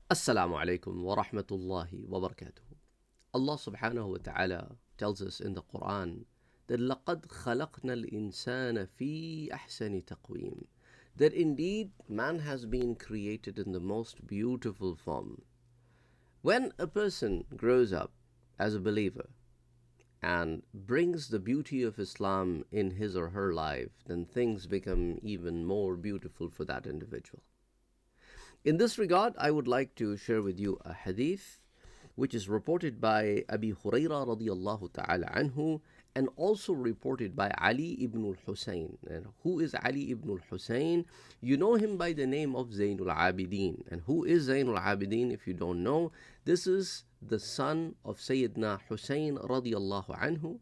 Assalamu alaikum wa rahmatullahi wa barakatuh. Allah subhanahu wa ta'ala tells us in the Quran that لَقَدْ خَلَقْنَا الْإِنسَانَ فِي أَحْسَنِ تَقْوِيمٍ, that indeed man has been created in the most beautiful form. When a person grows up as a believer and brings the beauty of Islam in his or her life, then things become even more beautiful for that individual. In this regard, I would like to share with you a hadith which is reported by Abi Huraira radiallahu ta'ala anhu and also reported by Ali ibn al-Husayn. And who is Ali ibn al-Husayn? You know him by the name of Zainul Abidin. And who is Zainul Abidin if you don't know? This is the son of Sayyidina Husayn radiallahu anhu.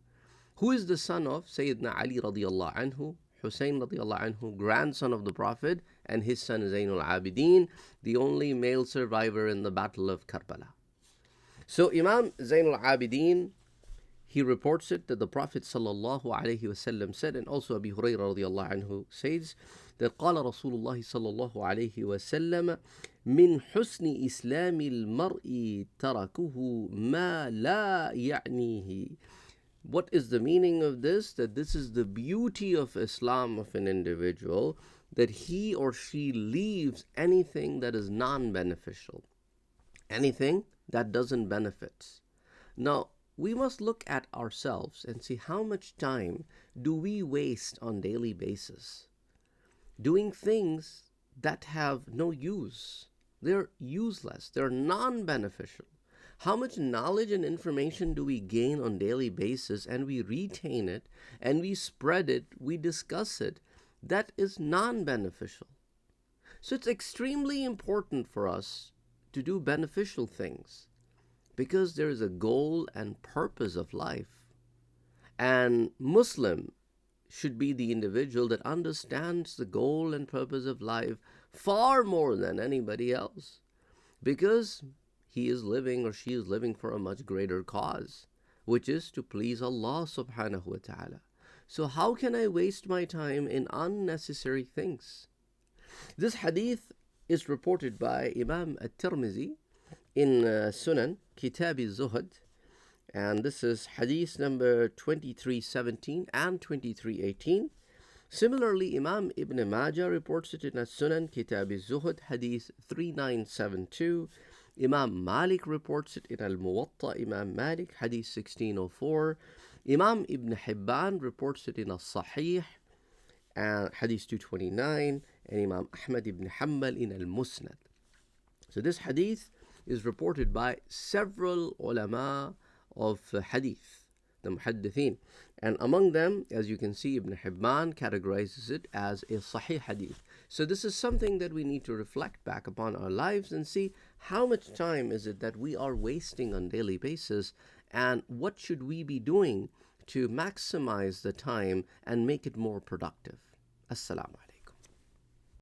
Who is the son of Sayyidina Ali radiallahu anhu? Hussein radiallahu anhu, grandson of the Prophet, and his son Zainul Abidin, the only male survivor in the Battle of Karbala. So Imam Zainul Abidin, he reports it that the Prophet sallallahu alaihi wasallam said, and also Abi Hurairah radiallahu anhu says that قال رسول الله صلى الله عليه وسلم من حسن إسلام المرء تركه ما لا يعنيه. What is the meaning of this? That this is the beauty of Islam of an individual, that he or she leaves anything that is non-beneficial, anything that doesn't benefit. Now, we must look at ourselves and see how much time do we waste on daily basis doing things that have no use. They're useless, they're non-beneficial. How much knowledge and information do we gain on daily basis, and we retain it and we spread it, we discuss it, that is non-beneficial. So it's extremely important for us to do beneficial things because there is a goal and purpose of life. And Muslim should be the individual that understands the goal and purpose of life far more than anybody else, because he is living or she is living for a much greater cause, which is to please Allah subhanahu wa ta'ala. So how can I waste my time in unnecessary things? This hadith is reported by Imam At-Tirmizi in Sunan Kitab al-Zuhd, and this is hadith number 2317 and 2318. Similarly, Imam Ibn Majah reports it in Sunan Kitab al-Zuhd, hadith 3972. Imam Malik reports it in Al-Muwatta, Imam Malik, hadith 1604. Imam Ibn Hibban reports it in Al-Sahih, hadith 229, and Imam Ahmad ibn Hanbal in Al-Musnad. So this hadith is reported by several ulama of hadith, the muhaddithin. And among them, as you can see, Ibn Hibban categorizes it as a Sahih hadith. So this is something that we need to reflect back upon our lives and see how much time is it that we are wasting on daily basis, and what should we be doing to maximize the time and make it more productive. Assalamu alaikum.